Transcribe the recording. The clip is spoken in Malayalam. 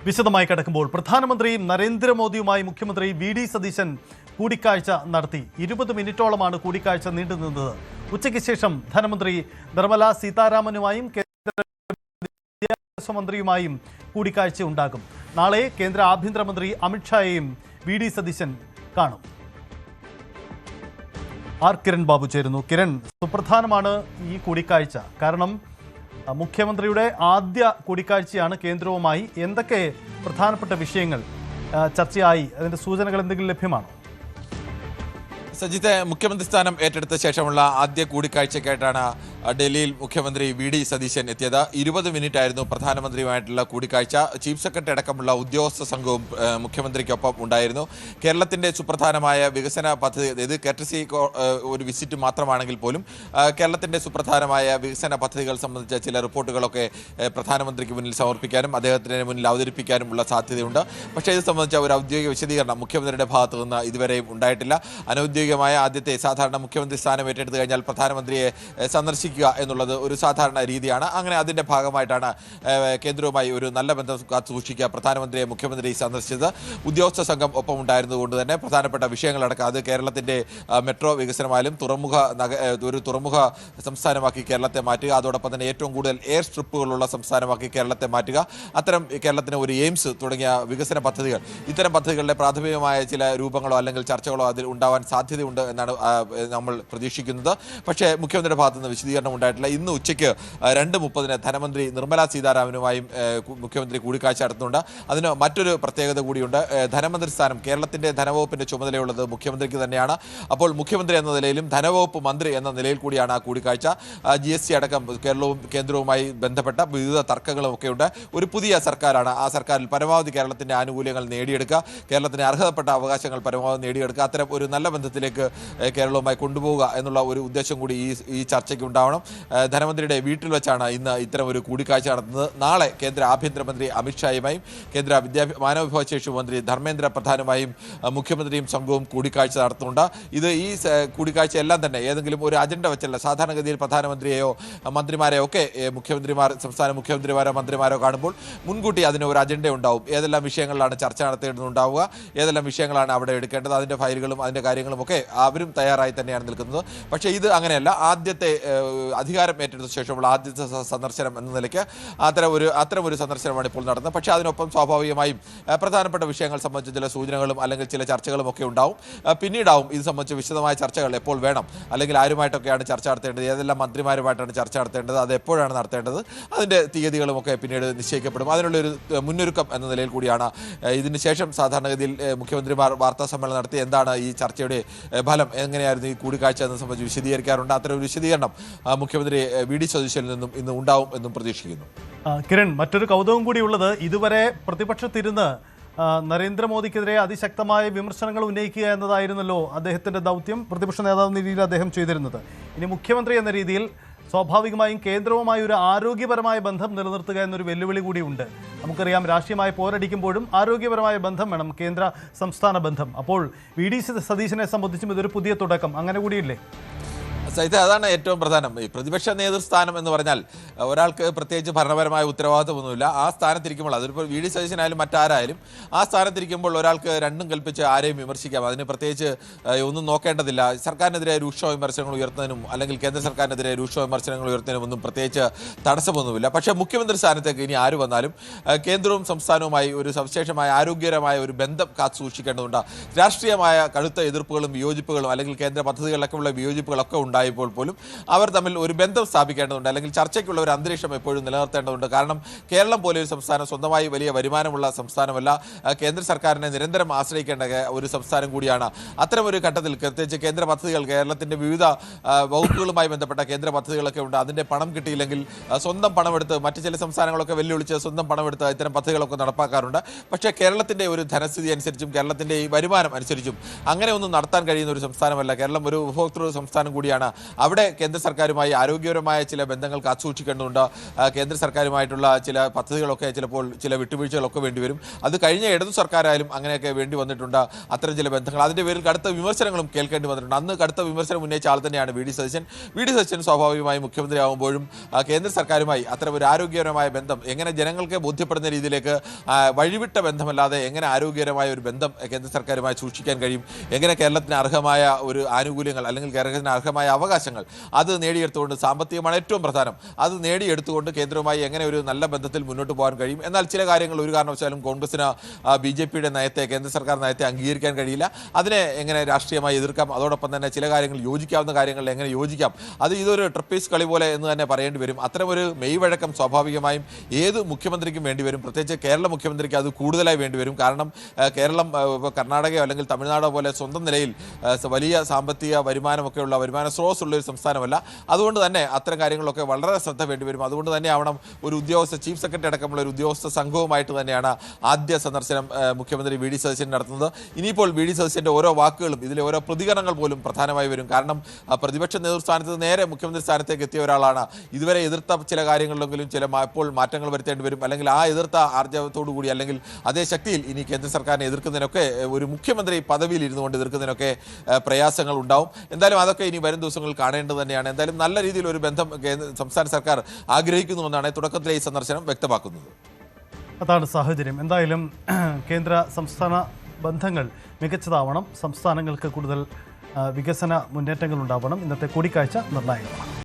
വിശദമായി കിടക്കുമ്പോൾ പ്രധാനമന്ത്രി നരേന്ദ്രമോദിയുമായി മുഖ്യമന്ത്രി വി.ഡി. സതീശൻ കൂടിക്കാഴ്ച നടത്തി. 20 മിനിറ്റോളമാണ് കൂടിക്കാഴ്ച നീണ്ടുനിന്നത്. ഉച്ചയ്ക്ക് ശേഷം ധനമന്ത്രി നിർമ്മല സീതാരാമനുമായും കേന്ദ്ര വിദ്യാഭ്യാസ മന്ത്രിയുമായും കൂടിക്കാഴ്ച ഉണ്ടാകും. നാളെ കേന്ദ്ര ആഭ്യന്തരമന്ത്രി അമിത്ഷായെയും വി.ഡി. സതീശൻ കാണും. ആർ കിരൺ ബാബു ചേരുന്നു. കിരൺ, സുപ്രധാനമാണ് ഈ കൂടിക്കാഴ്ച. കാരണം മുഖ്യമന്ത്രിയുടെ ആദ്യ കൂടിക്കാഴ്ചയാണ് കേന്ദ്രവുമായി. എന്തൊക്കെ പ്രധാനപ്പെട്ട വിഷയങ്ങൾ ചർച്ചയായി? അതിന്റെ സൂചനകൾ എന്തെങ്കിലും ലഭ്യമാണോ? സജിത്തെ, മുഖ്യമന്ത്രി സ്ഥാനം ഏറ്റെടുത്ത ശേഷമുള്ള ആദ്യ കൂടിക്കാഴ്ചയ്ക്കായിട്ടാണ് ഡൽഹിയിൽ മുഖ്യമന്ത്രി വി.ഡി. സതീശൻ എത്തിയത്. 20 മിനിറ്റ് ആയിരുന്നു പ്രധാനമന്ത്രിയുമായിട്ടുള്ള കൂടിക്കാഴ്ച. ചീഫ് സെക്രട്ടറി അടക്കമുള്ള ഉദ്യോഗസ്ഥ സംഘവും മുഖ്യമന്ത്രിക്കൊപ്പം ഉണ്ടായിരുന്നു. കേരളത്തിന്റെ സുപ്രധാനമായ വികസന പദ്ധതി, ഇത് കെർട്ടസി ഒരു വിസിറ്റ് മാത്രമാണെങ്കിൽ പോലും കേരളത്തിന്റെ സുപ്രധാനമായ വികസന പദ്ധതികൾ സംബന്ധിച്ച ചില റിപ്പോർട്ടുകളൊക്കെ പ്രധാനമന്ത്രിക്ക് മുന്നിൽ സമർപ്പിക്കാനും അദ്ദേഹത്തിന് മുന്നിൽ അവതരിപ്പിക്കാനുമുള്ള സാധ്യതയുണ്ട്. പക്ഷേ ഇത് സംബന്ധിച്ച ഒരു ഔദ്യോഗിക വിശദീകരണം മുഖ്യമന്ത്രിയുടെ ഭാഗത്തു നിന്ന് ഇതുവരെയും ഉണ്ടായിട്ടില്ല. അനൗദ്യോഗികമായ ആദ്യത്തെ, സാധാരണ മുഖ്യമന്ത്രി സ്ഥാനം ഏറ്റെടുത്തു കഴിഞ്ഞാൽ പ്രധാനമന്ത്രിയെ സന്ദർശിക്കുക എന്നുള്ളത് ഒരു സാധാരണ രീതിയാണ്. അങ്ങനെ അതിൻ്റെ ഭാഗമായിട്ടാണ് കേന്ദ്രവുമായി ഒരു നല്ല ബന്ധം കാത്തുസൂക്ഷിക്കുക പ്രധാനമന്ത്രിയെ മുഖ്യമന്ത്രി സന്ദർശിച്ചത്. ഉദ്യോഗസ്ഥ സംഘം ഒപ്പം ഉണ്ടായിരുന്നതുകൊണ്ട് തന്നെ പ്രധാനപ്പെട്ട വിഷയങ്ങളടക്കം, അത് കേരളത്തിൻ്റെ മെട്രോ വികസനമായാലും ഒരു തുറമുഖ സംസ്ഥാനമാക്കി കേരളത്തെ മാറ്റുക, അതോടൊപ്പം തന്നെ ഏറ്റവും കൂടുതൽ എയർ സ്ട്രിപ്പുകളുള്ള സംസ്ഥാനമാക്കി കേരളത്തെ മാറ്റുക, അത്തരം കേരളത്തിന് ഒരു എയിംസ് തുടങ്ങിയ വികസന പദ്ധതികൾ, ഇത്തരം പദ്ധതികളുടെ പ്രാഥമികമായ ചില രൂപങ്ങളോ അല്ലെങ്കിൽ ചർച്ചകളോ അതിൽ ഉണ്ടാവാൻ സാധ്യതയുണ്ട് എന്നാണ് നമ്മൾ പ്രതീക്ഷിക്കുന്നത്. പക്ഷേ മുഖ്യമന്ത്രിയുടെ ഭാഗത്തുനിന്ന് വിശദീകരണം ഉണ്ടായിട്ടില്ല. ഇന്ന് ഉച്ചയ്ക്ക് 2:30 ധനമന്ത്രി നിർമ്മല സീതാരാമനുമായും മുഖ്യമന്ത്രി കൂടിക്കാഴ്ച നടത്തുന്നുണ്ട്. അതിന് മറ്റൊരു പ്രത്യേകത കൂടിയുണ്ട്. ധനമന്ത്രി സ്ഥാനം, കേരളത്തിന്റെ ധനവകുപ്പിന്റെ ചുമതലയുള്ളത് മുഖ്യമന്ത്രിക്ക് തന്നെയാണ്. അപ്പോൾ മുഖ്യമന്ത്രി എന്ന നിലയിലും ധനവകുപ്പ് മന്ത്രി എന്ന നിലയിൽ കൂടിയാണ് ആ കൂടിക്കാഴ്ച. GST അടക്കം കേന്ദ്രവുമായി ബന്ധപ്പെട്ട വിവിധ തർക്കങ്ങളും ഒക്കെയുണ്ട്. ഒരു പുതിയ സർക്കാരാണ്. ആ സർക്കാരിൽ പരമാവധി കേരളത്തിന്റെ ആനുകൂല്യങ്ങൾ നേടിയെടുക്കുക, കേരളത്തിന് അർഹതപ്പെട്ട അവകാശങ്ങൾ പരമാവധി നേടിയെടുക്കുക, അത്തരം ഒരു നല്ല ബന്ധത്തിലേക്ക് കേരളവുമായി കൊണ്ടുപോവുക എന്നുള്ള ഒരു ഉദ്ദേശം കൂടി ഈ ചർച്ചയ്ക്ക് ഉണ്ടാവണം. ധനമന്ത്രിയുടെ വീട്ടിൽ വെച്ചാണ് ഇന്ന് ഇത്തരം ഒരു കൂടിക്കാഴ്ച നടത്തുന്നത്. നാളെ കേന്ദ്ര ആഭ്യന്തരമന്ത്രി അമിത്ഷായുമായും കേന്ദ്ര മാനവവിഭവശേഷി മന്ത്രി ധർമ്മേന്ദ്ര പ്രധാനുമായും മുഖ്യമന്ത്രിയും സംഘവും കൂടിക്കാഴ്ച നടത്തുന്നുണ്ട്. ഈ കൂടിക്കാഴ്ച എല്ലാം തന്നെ ഏതെങ്കിലും ഒരു അജണ്ട വെച്ചല്ല. സാധാരണഗതിയിൽ പ്രധാനമന്ത്രിയെയോ മന്ത്രിമാരെയോ ഒക്കെ സംസ്ഥാന മുഖ്യമന്ത്രിമാരോ മന്ത്രിമാരോ കാണുമ്പോൾ മുൻകൂട്ടി അതിന് ഒരു അജണ്ട ഉണ്ടാവും. ഏതെല്ലാം വിഷയങ്ങളിലാണ് ചർച്ച നടത്തേണ്ടതുണ്ടാവുക, ഏതെല്ലാം വിഷയങ്ങളാണ് അവിടെ എടുക്കേണ്ടത്, അതിൻ്റെ ഫയലുകളും അതിൻ്റെ കാര്യങ്ങളും ഒക്കെ അവരും തയ്യാറായി തന്നെയാണ് നിൽക്കുന്നത്. പക്ഷേ ഇത് അങ്ങനെയല്ല. ആദ്യത്തെ അധികാരം ഏറ്റെടുത്ത ശേഷമുള്ള ആദ്യത്തെ സന്ദർശനം എന്ന നിലയ്ക്ക് അത്തരം ഒരു സന്ദർശനമാണ് ഇപ്പോൾ നടന്നത്. പക്ഷേ അതിനൊപ്പം സ്വാഭാവികമായും പ്രധാനപ്പെട്ട വിഷയങ്ങൾ സംബന്ധിച്ച ചില സൂചനകളും അല്ലെങ്കിൽ ചില ചർച്ചകളും ഒക്കെ ഉണ്ടാവും. പിന്നീടാവും ഇത് സംബന്ധിച്ച് വിശദമായ ചർച്ചകൾ എപ്പോൾ വേണം, അല്ലെങ്കിൽ ആരുമായിട്ടൊക്കെയാണ് ചർച്ച നടത്തേണ്ടത്, ഏതെല്ലാം മന്ത്രിമാരുമായിട്ടാണ് ചർച്ച നടത്തേണ്ടത്, അത് എപ്പോഴാണ് നടത്തേണ്ടത്, അതിൻ്റെ തീയതികളും ഒക്കെ പിന്നീട് നിശ്ചയിക്കപ്പെടും. അതിനുള്ളൊരു മുന്നൊരുക്കം എന്ന നിലയിൽ കൂടിയാണ് ഇതിന് ശേഷം സാധാരണഗതിയിൽ മുഖ്യമന്ത്രിമാർ വാർത്താ സമ്മേളനം നടത്തി എന്താണ് ഈ ചർച്ചയുടെ ഫലം, എങ്ങനെയായിരുന്നു ഈ കൂടിക്കാഴ്ച എന്ന സംബന്ധിച്ച് വിശദീകരിക്കാറുണ്ട്. അത്തരം ഒരു വിശദീകരണം മുഖ്യമന്ത്രി വി.ഡി. സതീശനിൽ നിന്നും ഇന്ന് ഉണ്ടാവും എന്നും പ്രതീക്ഷിക്കുന്നു. കിരൺ, മറ്റൊരു കൗതുകം കൂടിയുള്ളത്, ഇതുവരെ പ്രതിപക്ഷത്തിരുന്ന് നരേന്ദ്രമോദിക്കെതിരെ അതിശക്തമായ വിമർശനങ്ങൾ ഉന്നയിക്കുക എന്നതായിരുന്നല്ലോ അദ്ദേഹത്തിന്റെ ദൗത്യം. പ്രതിപക്ഷ നേതാവ് എന്ന രീതിയിൽ അദ്ദേഹം ചെയ്തിരുന്നത്. ഇനി മുഖ്യമന്ത്രി എന്ന രീതിയിൽ സ്വാഭാവികമായും കേന്ദ്രവുമായി ഒരു ആരോഗ്യപരമായ ബന്ധം നിലനിർത്തുക എന്നൊരു വെല്ലുവിളി കൂടിയുണ്ട്. നമുക്കറിയാം, രാഷ്ട്രീയമായി പോരടിക്കുമ്പോഴും ആരോഗ്യപരമായ ബന്ധം വേണം, കേന്ദ്ര സംസ്ഥാന ബന്ധം. അപ്പോൾ വി.ഡി. സതീശനെ സംബന്ധിച്ചും ഇതൊരു പുതിയ തുടക്കം, അങ്ങനെ കൂടിയില്ലേ? അതാണ് ഏറ്റവും പ്രധാനം. ഈ പ്രതിപക്ഷ നേതൃസ്ഥാനം എന്ന് പറഞ്ഞാൽ ഒരാൾക്ക് പ്രത്യേകിച്ച് ഭരണപരമായ ഉത്തരവാദിത്വമൊന്നുമില്ല. ആ സ്ഥാനത്തിരിക്കുമ്പോൾ, അതിപ്പോൾ വി.ഡി. സതീശനായാലും മറ്റാരായാലും ആ സ്ഥാനത്തിരിക്കുമ്പോൾ ഒരാൾക്ക് രണ്ടും കൽപ്പിച്ച് ആരെയും വിമർശിക്കാം. അതിന് പ്രത്യേകിച്ച് ഒന്നും നോക്കേണ്ടതില്ല. സർക്കാരിനെതിരെ രൂക്ഷ വിമർശനങ്ങൾ ഉയർത്തുന്നതിനും അല്ലെങ്കിൽ കേന്ദ്ര സർക്കാരിനെതിരെ രൂക്ഷ വിമർശനങ്ങൾ ഉയർത്തുന്നതിനും ഒന്നും പ്രത്യേകിച്ച് തടസ്സമൊന്നുമില്ല. പക്ഷേ മുഖ്യമന്ത്രി സ്ഥാനത്തേക്ക് ഇനി ആര് വന്നാലും കേന്ദ്രവും സംസ്ഥാനവുമായി ഒരു സവിശേഷമായ ആരോഗ്യകരമായ ഒരു ബന്ധം കാത്തു സൂക്ഷിക്കേണ്ടതുണ്ട്. രാഷ്ട്രീയമായ കടുത്ത എതിർപ്പുകളും വിയോജിപ്പുകളും അല്ലെങ്കിൽ കേന്ദ്ര പദ്ധതികളിലൊക്കെയുള്ള വിയോജിപ്പുകളൊക്കെ ഉണ്ടായപ്പോൾ പോലും അവർ തമ്മിൽ ഒരു ബന്ധം സ്ഥാപിക്കേണ്ടതുണ്ട്, അല്ലെങ്കിൽ ചർച്ചയ്ക്കുള്ള ഒരു അന്തരീക്ഷം എപ്പോഴും നിലനിർത്തേണ്ടതുണ്ട്. കാരണം കേരളം പോലെ ഒരു സംസ്ഥാനം സ്വന്തമായി വലിയ വരുമാനമുള്ള സംസ്ഥാനമല്ല, കേന്ദ്ര സർക്കാരിനെ നിരന്തരം ആശ്രയിക്കേണ്ട ഒരു സംസ്ഥാനം കൂടിയാണ്. അത്തരം ഒരു ഘട്ടത്തിൽ പ്രത്യേകിച്ച് കേന്ദ്ര പദ്ധതികൾ, കേരളത്തിൻ്റെ വിവിധ വകുപ്പുകളുമായി ബന്ധപ്പെട്ട കേന്ദ്ര പദ്ധതികളൊക്കെ ഉണ്ട്. അതിൻ്റെ പണം കിട്ടിയില്ലെങ്കിൽ സ്വന്തം പണമെടുത്ത് മറ്റ് ചില സംസ്ഥാനങ്ങളൊക്കെ വെല്ലുവിളിച്ച് സ്വന്തം പണമെടുത്ത് ഇത്തരം പദ്ധതികളൊക്കെ നടപ്പാക്കാറുണ്ട്. പക്ഷേ കേരളത്തിൻ്റെ ഒരു ധനസ്ഥിതി അനുസരിച്ചും കേരളത്തിൻ്റെ ഈ വരുമാനം അനുസരിച്ചും അങ്ങനെ ഒന്നും നടത്താൻ കഴിയുന്ന ഒരു സംസ്ഥാനമല്ല. കേരളം ഒരു ഉപഭോക്തൃ സംസ്ഥാനം കൂടിയാണ്. അവിടെ കേന്ദ്ര സർക്കാരുമായി ആരോഗ്യപരമായ ചില ബന്ധങ്ങൾ കാത്തുസൂക്ഷിക്കേണ്ടതുണ്ട്. കേന്ദ്ര സർക്കാരുമായിട്ടുള്ള ചില പദ്ധതികളൊക്കെ ചിലപ്പോൾ ചില വിട്ടുവീഴ്ചകളൊക്കെ വേണ്ടിവരും. അത് കഴിഞ്ഞ ഇടതു സർക്കാരായാലും അങ്ങനെയൊക്കെ വേണ്ടി വന്നിട്ടുണ്ട് അത്തരം ചില ബന്ധങ്ങൾ. അതിൻ്റെ പേരിൽ കടുത്ത വിമർശനങ്ങളും കേൾക്കേണ്ടി വന്നിട്ടുണ്ട്. അന്ന് കടുത്ത വിമർശനം ഉന്നയിച്ച ആൾ തന്നെയാണ് V D Satheesan. V D Satheesan സ്വാഭാവികമായും മുഖ്യമന്ത്രിയാകുമ്പോഴും കേന്ദ്ര സർക്കാരുമായി അത്തരം ഒരു ആരോഗ്യകരമായ ബന്ധം എങ്ങനെ ജനങ്ങൾക്ക് ബോധ്യപ്പെടുന്ന രീതിയിലേക്ക് വഴിവിട്ട ബന്ധമല്ലാതെ എങ്ങനെ ആരോഗ്യകരമായ ഒരു ബന്ധം കേന്ദ്ര സർക്കാരുമായി സൂക്ഷിക്കാൻ കഴിയും, എങ്ങനെ കേരളത്തിന് അർഹമായ ഒരു ആനുകൂല്യങ്ങൾ അല്ലെങ്കിൽ കേരളത്തിന് അർഹമായ അവകാശങ്ങൾ അത് നേടിയെടുത്തുകൊണ്ട്, സാമ്പത്തികമാണ് ഏറ്റവും പ്രധാനം, അത് നേടിയെടുത്തുകൊണ്ട് കേന്ദ്രവുമായി എങ്ങനെ ഒരു നല്ല ബന്ധത്തിൽ മുന്നോട്ട് പോകാൻ കഴിയും. എന്നാൽ ചില കാര്യങ്ങൾ ഒരു കാരണവശാലും കോൺഗ്രസിന് BJP-യുടെ നയത്തെ, കേന്ദ്ര സർക്കാർ നയത്തെ അംഗീകരിക്കാൻ കഴിയില്ല. അതിനെ എങ്ങനെ രാഷ്ട്രീയമായി എതിർക്കാം, അതോടൊപ്പം തന്നെ ചില കാര്യങ്ങൾ യോജിക്കാവുന്ന കാര്യങ്ങളിൽ എങ്ങനെ യോജിക്കാം, അത് ഇതൊരു ട്രപ്പീസ് കളി പോലെ എന്ന് തന്നെ പറയേണ്ടി വരും. അത്തരമൊരു മെയ്വഴക്കം സ്വാഭാവികമായും ഏത് മുഖ്യമന്ത്രിക്കും വേണ്ടിവരും. പ്രത്യേകിച്ച് കേരള മുഖ്യമന്ത്രിക്ക് അത് കൂടുതലായി വേണ്ടിവരും. കാരണം കേരളം കർണാടകയോ അല്ലെങ്കിൽ തമിഴ്നാടോ പോലെ സ്വന്തം നിലയിൽ വലിയ സാമ്പത്തിക വരുമാനമൊക്കെയുള്ള വരുമാന സ്രോതസ്സുള്ള ഒരു സംസ്ഥാനമല്ല. അതുകൊണ്ട് തന്നെ അത്തരം കാര്യങ്ങളൊക്കെ വളരെ ശ്രദ്ധ വേണ്ടിവരും. അതുകൊണ്ട് തന്നെ ആവണം ഒരു ഉദ്യോഗസ്ഥ, ചീഫ് സെക്രട്ടറി അടക്കമുള്ള ഒരു ഉദ്യോഗസ്ഥ സംഘവുമായിട്ട് തന്നെയാണ് ആദ്യ സന്ദർശനം മുഖ്യമന്ത്രി വി ഡി സതീശൻ നടത്തുന്നത്. ഇനിയിപ്പോൾ വി ഡി സതീശൻ്റെ ഓരോ വാക്കുകളും ഇതിലെ ഓരോ പ്രതികരണങ്ങൾ പോലും പ്രധാനമായി വരും. കാരണം പ്രതിപക്ഷ നേതൃസ്ഥാനത്ത് നേരെ മുഖ്യമന്ത്രി സ്ഥാനത്തേക്ക് എത്തിയ ഒരാളാണ്. ഇതുവരെ എതിർത്ത ചില കാര്യങ്ങളിലെങ്കിലും ഇപ്പോൾ മാറ്റങ്ങൾ വരുത്തേണ്ടി വരും. അല്ലെങ്കിൽ ആ എതിർത്ത ആർജവത്തോടു കൂടി അല്ലെങ്കിൽ അതേ ശക്തിയിൽ ഇനി കേന്ദ്ര സർക്കാരിനെ എതിർക്കുന്നതിനൊക്കെ ഒരു മുഖ്യമന്ത്രി പദവിയിൽ ഇരുന്നുകൊണ്ട് എതിർക്കുന്നതിനൊക്കെ പ്രയാസങ്ങൾ ഉണ്ടാവും. എന്തായാലും അതൊക്കെ ഇനി വരും ദിവസങ്ങളിൽ കാണേണ്ടത് തന്നെയാണ്. എന്തായാലും നല്ല രീതിയിൽ ഒരു ബന്ധം സംസ്ഥാന സർക്കാർ ആഗ്രഹിക്കുന്നുവെന്നാണ് തുടക്കത്തിലെ ഈ സന്ദർശനം വ്യക്തമാക്കുന്നത്. അതാണ് സാഹചര്യം. എന്തായാലും കേന്ദ്ര സംസ്ഥാന ബന്ധങ്ങൾ മികച്ചതാവണം, സംസ്ഥാനങ്ങൾക്ക് കൂടുതൽ വികസന മുന്നേറ്റങ്ങൾ ഉണ്ടാവണം. ഇന്നത്തെ കൂടിക്കാഴ്ച നിർണായകമാണ്.